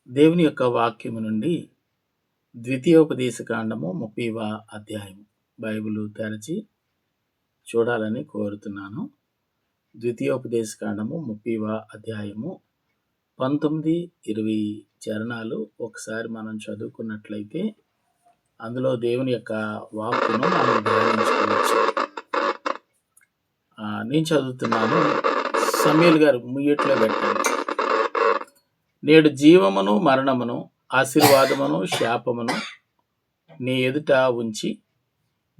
దేవుని యొక్క వాక్యము నుండి ద్వితీయోపదేశకాండము 30వ అధ్యాయము. బైబిలు తెరచి చూడాలని కోరుతున్నాను. ద్వితీయోపదేశకాండము 30వ అధ్యాయము 19, 20 చరణాలు ఒకసారి మనం చదువుకున్నట్లయితే అందులో దేవుని యొక్క వాక్కును మనం ధ్యానించుకోవచ్చు. నేను చదువుతున్నాను. సమూయేలు గారు ముయ్యట్లో పెట్టండి. నేడు జీవమును మరణమును, ఆశీర్వాదమును శాపమును నీ ఎదుట ఉంచి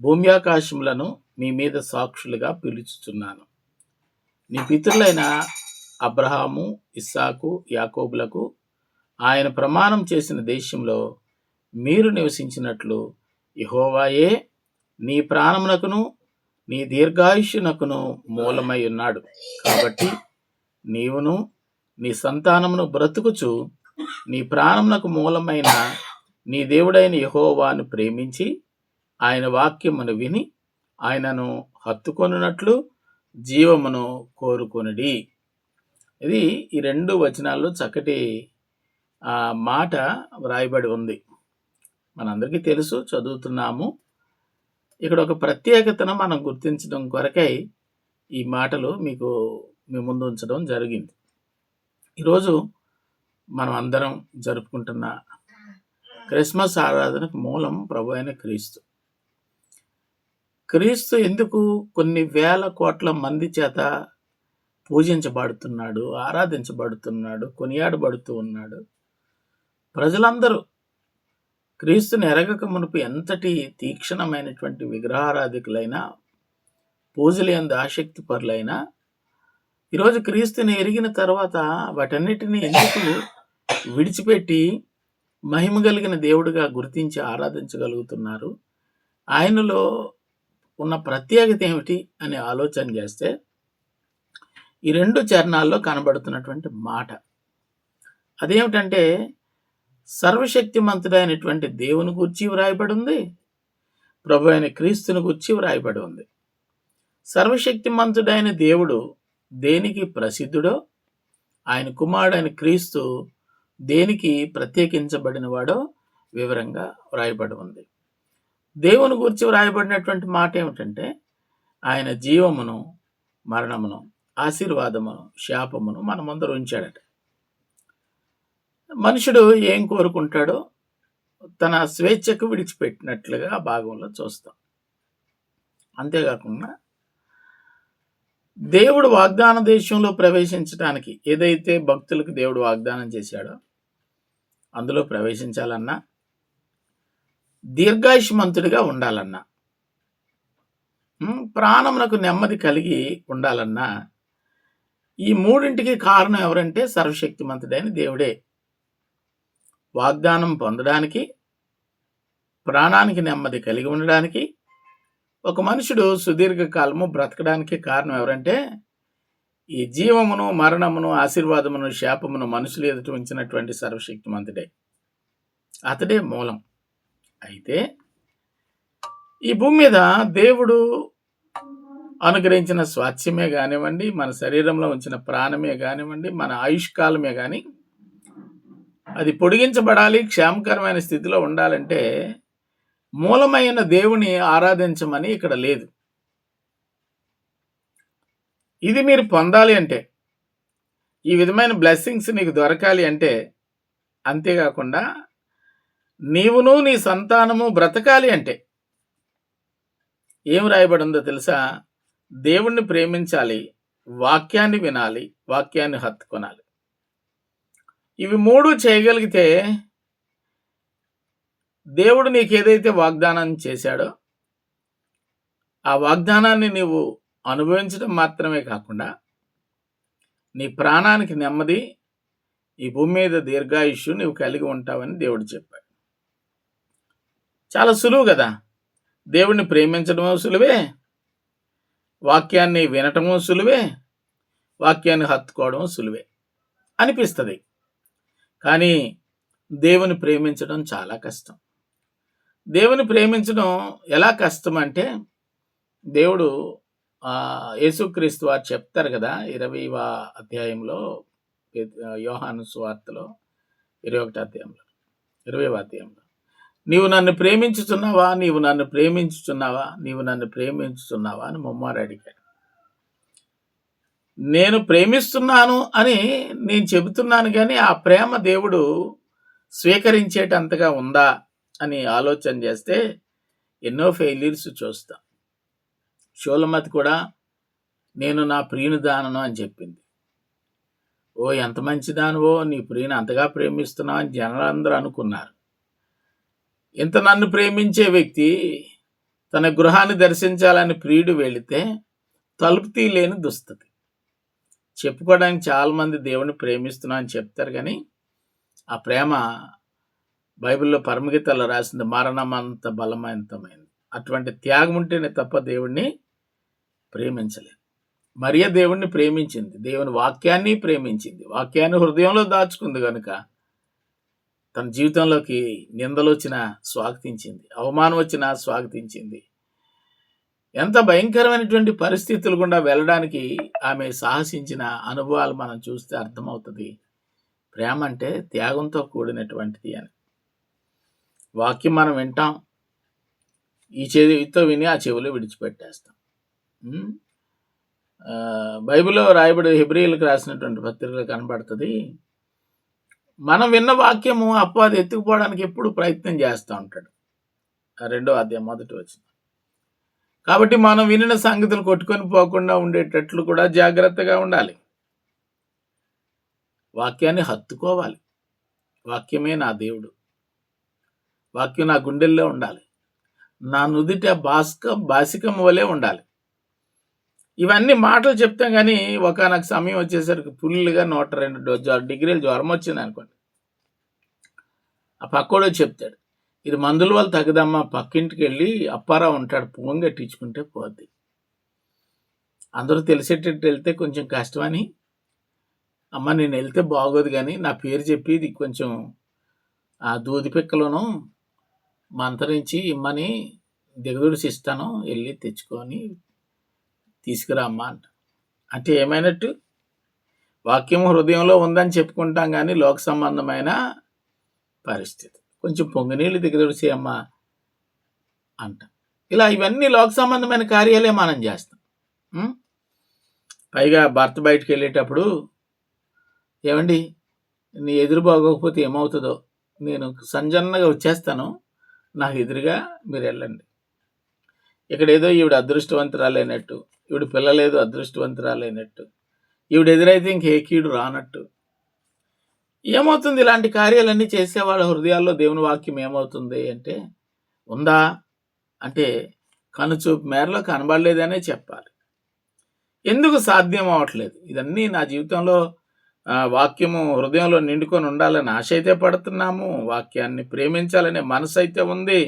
భూమ్యాకాశములను మీ మీద సాక్షులుగా పిలుచుచున్నాను. నీ పితరులైన అబ్రహాము, ఇస్సాకు, యాకోబులకు ఆయన ప్రమాణం చేసిన దేశంలో మీరు నివసించినట్లు యెహోవాయే నీ ప్రాణమునకును నీ దీర్ఘాయుష్యునకును మూలమై ఉన్నాడు. కాబట్టి నీవును నీ సంతానమును బ్రతుకుచు నీ ప్రాణమునకు మూలమైన నీ దేవుడైన యెహోవాను ప్రేమించి ఆయన వాక్యమును విని ఆయనను హత్తుకొనున్నట్లు జీవమును కోరుకొనుడి. ఇది ఈ 2 వచనాల్లో చక్కటి మాట వ్రాయబడి ఉంది. మనందరికీ తెలుసు, చదువుతున్నాము. ఇక్కడ ఒక ప్రత్యేకతను మనం గుర్తించడం కొరకై ఈ మాటలు మీకు మీ ముందు ఉంచడం జరిగింది. ఈరోజు మనం అందరం జరుపుకుంటున్న క్రిస్మస్ ఆరాధనకు మూలం ప్రభు అయిన క్రీస్తు. క్రీస్తు ఎందుకు కొన్ని వేల కోట్ల మంది చేత పూజించబడుతున్నాడు, ఆరాధించబడుతున్నాడు, కొనియాడబడుతూ ఉన్నాడు? ప్రజలందరూ క్రీస్తుని ఎరగక మునుపు ఎంతటి తీక్షణమైనటువంటి విగ్రహారాధికులైనా, పూజలు యందు ఆసక్తి పరులైనా, ఈరోజు క్రీస్తుని ఎరిగిన తర్వాత వాటన్నిటినీ ఎందుకు విడిచిపెట్టి మహిమ కలిగిన దేవుడిగా గుర్తించి ఆరాధించగలుగుతున్నారు? ఆయనలో ఉన్న ప్రత్యేకత ఏమిటి అని ఆలోచన చేస్తే ఈ 2 చరణాల్లో కనబడుతున్నటువంటి మాట అదేమిటంటే, సర్వశక్తిమంతుడైనటువంటి దేవుని గూర్చి వ్రాయబడి ఉంది, ప్రభు అయిన క్రీస్తుని గూర్చి వ్రాయబడి ఉంది. సర్వశక్తిమంతుడైన దేవుడు దేనికి ప్రసిద్ధుడో, ఆయన కుమారుడైన క్రీస్తు దేనికి ప్రత్యేకించబడిన వాడో వివరంగా వ్రాయబడి ఉంది. దేవుని గురించి వ్రాయబడినటువంటి మాట ఏమిటంటే, ఆయన జీవమును మరణమును, ఆశీర్వాదమును శాపమును మన ముందర ఉంచాడట. మనుషుడు ఏం కోరుకుంటాడో తన స్వేచ్ఛకు విడిచిపెట్టినట్లుగా ఆ భాగంలో చూస్తాం. అంతేకాకుండా దేవుడు వాగ్దాన దేశంలో ప్రవేశించడానికి ఏదైతే భక్తులకు దేవుడు వాగ్దానం చేశాడో అందులో ప్రవేశించాలన్నా, దీర్ఘాయుష్మంతుడిగా ఉండాలన్నా, ప్రాణమునకు నెమ్మది కలిగి ఉండాలన్నా, ఈ 3ంటికి కారణం ఎవరంటే సర్వశక్తిమంతుడైన దేవుడే. వాగ్దానం పొందడానికి, ప్రాణానికి నెమ్మది కలిగి ఉండడానికి, ఒక మనుషుడు సుదీర్ఘకాలము బ్రతకడానికి కారణం ఎవరంటే ఈ జీవమును మరణమును ఆశీర్వాదమును శాపమును మనుషులు ఎదుట ఉంచినటువంటి సర్వశక్తిమంతుడే. అతడే మూలం. అయితే ఈ భూమి మీద దేవుడు అనుగ్రహించిన స్వాస్థ్యమే కానివ్వండి, మన శరీరంలో ఉంచిన ప్రాణమే కానివ్వండి, మన ఆయుష్కాలమే కానీ అది పొడిగించబడాలి, క్షేమకరమైన స్థితిలో ఉండాలంటే మూలమైన దేవుని ఆరాధించమని ఇక్కడ లేదు. ఇది మీరు పొందాలి అంటే, ఈ విధమైన బ్లెస్సింగ్స్ నీకు దొరకాలి అంటే, అంతేకాకుండా నీవును నీ సంతానము బ్రతకాలి అంటే ఏం రాయబడి ఉందో తెలుసా? దేవుణ్ణి ప్రేమించాలి, వాక్యాన్ని వినాలి, వాక్యాన్ని హత్తుకొనాలి. ఇవి 3 చేయగలిగితే దేవుడు నీకు ఏదైతే వాగ్దానం చేశాడో ఆ వాగ్దానాన్ని నీవు అనుభవించడం మాత్రమే కాకుండా నీ ప్రాణానికి నెమ్మది, ఈ భూమి మీద దీర్ఘాయుష్యు నీవు కలిగి ఉంటావని దేవుడు చెప్పాడు. చాలా సులువు కదా. దేవుణ్ణి ప్రేమించడమో సులువే, వాక్యాన్ని వినటమో సులువే, వాక్యాన్ని హత్తుకోవడం సులువే అనిపిస్తుంది. కానీ దేవుని ప్రేమించడం చాలా కష్టం. దేవుని ప్రేమించడం ఎలా కష్టం అంటే, దేవుడు యేసుక్రీస్తు వారు చెప్తారు కదా 20వ అధ్యాయంలో యోహాను సువార్తలో, 21 అధ్యాయంలో 20వ అధ్యాయంలో నీవు నన్ను ప్రేమించుచున్నావా, నీవు నన్ను ప్రేమించుచున్నావా, నీవు నన్ను ప్రేమించుచున్నావా అని ముమ్మారు అడిగాడు. నేను ప్రేమిస్తున్నాను అని నేను చెబుతున్నాను, కానీ ఆ ప్రేమ దేవుడు స్వీకరించేటంతగా ఉందా అని ఆలోచన చేస్తే ఎన్నో ఫెయిల్యూర్స్ చూస్తాం. షోలమతి కూడా నేను నా ప్రియుని దానను అని చెప్పింది. ఓ ఎంత మంచిదానివో, నీ ప్రియుని అంతగా ప్రేమిస్తున్నావు అని జనాలందరూ అనుకున్నారు. ఇంత నన్ను ప్రేమించే వ్యక్తి తన గృహాన్ని దర్శించాలని ప్రియుడు వెళితే తలుపు తీయలేని దుస్థితి. చెప్పుకోవడానికి చాలామంది దేవుని ప్రేమిస్తున్నా అని చెప్తారు, కానీ ఆ ప్రేమ బైబిల్లో పరమగీతాల్లో రాసింది మరణమంత బలవంతమైంది. అటువంటి త్యాగం ఉంటేనే తప్ప దేవుణ్ణి ప్రేమించలేదు. మరియ దేవుణ్ణి ప్రేమించింది, దేవుని వాక్యాన్ని ప్రేమించింది, వాక్యాన్ని హృదయంలో దాచుకుంది కనుక తన జీవితంలోకి నిందలు వచ్చినా స్వాగతించింది, అవమానం వచ్చినా స్వాగతించింది. ఎంత భయంకరమైనటువంటి పరిస్థితులు గుండా వెళ్ళడానికి ఆమె సాహసించిన అనుభవాలు మనం చూస్తే అర్థమవుతుంది ప్రేమ అంటే త్యాగంతో కూడినటువంటిది అని. వాక్యం మనం వింటాం, ఈ చెవితో విని ఆ చెవిలో విడిచిపెట్టేస్తాం. బైబిల్లో రాయబడి హెబ్రీయులకు రాసినటువంటి పత్రికలు కనబడుతుంది, మనం విన్న వాక్యము అపవాది ఎత్తుకుపోవడానికి ఎప్పుడు ప్రయత్నం చేస్తూ ఉంటాడు. 2వ అధ్యాయం 1వ వచనం. కాబట్టి మనం వినిన సంగతులు కొట్టుకొని పోకుండా ఉండేటట్లు కూడా జాగ్రత్తగా ఉండాలి. వాక్యాన్ని హత్తుకోవాలి. వాక్యమే నా దేవుడు, వాక్యం నా గుండెల్లో ఉండాలి, నా నుదిట బాసికం వలె ఉండాలి. ఇవన్నీ మాటలు చెప్తాం, కానీ ఒకనొక సమయం వచ్చేసరికి ఫుల్గా 102 డిగ్రీలు జ్వరం వచ్చింది అనుకోండి, ఆ పక్కోడు చెప్తాడు ఇది మందుల వల్ల తగ్గదమ్మా, పక్కింటికి వెళ్ళి అప్పారావు ఉంటాడు పువ్వం కట్టించుకుంటే పోద్ది. అందరూ తెలిసేటట్టు వెళ్తే కొంచెం కష్టమని, అమ్మ నేను వెళ్తే బాగోదు కానీ నా పేరు చెప్పి ఇది కొంచెం ఆ దూది పిక్కలను మంతరించి ఇమ్మని దిగదుడిసి ఇస్తాను, వెళ్ళి తెచ్చుకొని తీసుకురా అమ్మ అంట. అంటే ఏమైనట్టు? వాక్యం హృదయంలో ఉందని చెప్పుకుంటాం, కానీ లోక సంబంధమైన పరిస్థితి కొంచెం పొంగినీళ్ళు దిగదుడిసేయమ్మా అంట. ఇలా ఇవన్నీ లోక సంబంధమైన కార్యాలే మనం చేస్తాం. పైగా భర్త బయటకు వెళ్ళేటప్పుడు ఏమండి నీ ఎదురు బాగోకపోతే ఏమవుతుందో, నేను సంజన్నగా వచ్చేస్తాను, నాకు ఎదురుగా మీరు వెళ్ళండి. ఇక్కడేదో ఈవిడ అదృష్టవంతురాలైనట్టు, ఈవిడ పిల్లలేదో అదృష్టవంతురాలైనట్టు, ఈవిడ ఎదురైతే ఇంకే కీడు రానట్టు. ఏమవుతుంది? ఇలాంటి కార్యాలన్నీ చేసేవాళ్ళ హృదయాల్లో దేవుని వాక్యం ఏమవుతుంది అంటే ఉందా అంటే కనుచూపు మేరలో కనబడలేదనే చెప్పాలి. ఎందుకు సాధ్యం అవ్వట్లేదు? ఇదన్నీ నా జీవితంలో వాక్యము హృదయంలో నిండుకొని ఉండాలని ఆశ అయితే పడుతున్నాము, వాక్యాన్ని ప్రేమించాలనే మనసు అయితే ఉంది,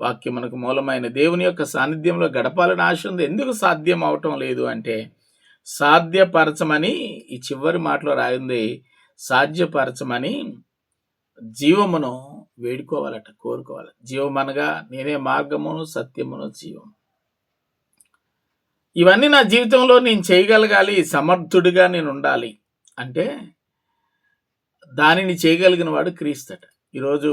వాక్యం మనకు మూలమైన దేవుని యొక్క సాన్నిధ్యంలో గడపాలని ఆశ ఉంది. ఎందుకు సాధ్యం అవటం లేదు అంటే సాధ్యపరచమని ఈ చివరి మాటలో రాయింది, సాధ్యపరచమని జీవమును వేడుకోవాలట, కోరుకోవాలి. జీవమనగా నేనే మార్గమును సత్యమును జీవము. ఇవన్నీ నా జీవితంలో నేను చేయగలగాలి, సమర్థుడిగా నేను ఉండాలి అంటే దానిని చేయగలిగిన వాడు క్రీస్తట. ఈరోజు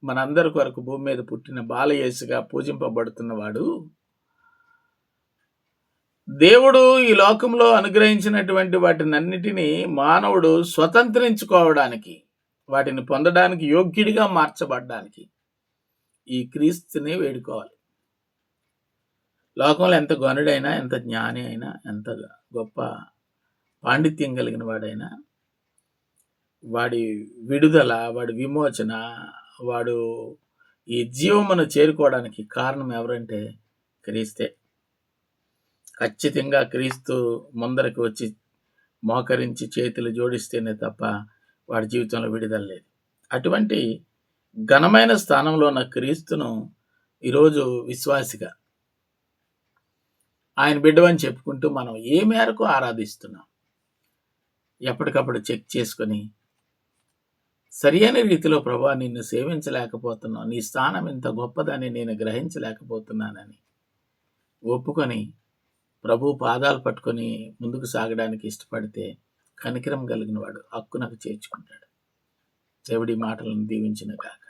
మనందరి కొరకు భూమి మీద పుట్టిన బాలయేసుగా పూజింపబడుతున్నవాడు దేవుడు ఈ లోకంలో అనుగ్రహించినటువంటి వాటినన్నిటినీ మానవుడు స్వతంత్రించుకోవడానికి, వాటిని పొందడానికి, యోగ్యుడిగా మార్చబడ్డానికి ఈ క్రీస్తుని వేడుకోవాలి. లోకంలో ఎంత గనుడైనా, ఎంత జ్ఞాని అయినా, ఎంత గొప్ప పాండిత్యం కలిగిన వాడైనా, వాడి విడుదల, వాడి విమోచన, వాడు ఈ జీవమును చేరుకోవడానికి కారణం ఎవరంటే క్రీస్తే. ఖచ్చితంగా క్రీస్తు ముందరికి వచ్చి మోకరించి చేతులు జోడిస్తేనే తప్ప వాడి జీవితంలో విడుదల లేదు. అటువంటి ఘనమైన స్థానంలో ఉన్న క్రీస్తును ఈరోజు విశ్వాసిగా ఆయన బిడ్డవని చెప్పుకుంటూ మనం ఏ మేరకు ఆరాధిస్తున్నాం ఎప్పటికప్పుడు చెక్ చేసుకొని సరియైన రీతిలో ప్రభా నిన్ను సేవించలేకపోతున్నావు, నీ స్థానం ఇంత గొప్పదని నేను గ్రహించలేకపోతున్నానని ఒప్పుకొని ప్రభు పాదాలు పట్టుకొని ముందుకు సాగడానికి ఇష్టపడితే కనికరం కలిగిన వాడు హక్కునకు చేర్చుకుంటాడు. దేవుడి మాటలను దీవించిన గాక.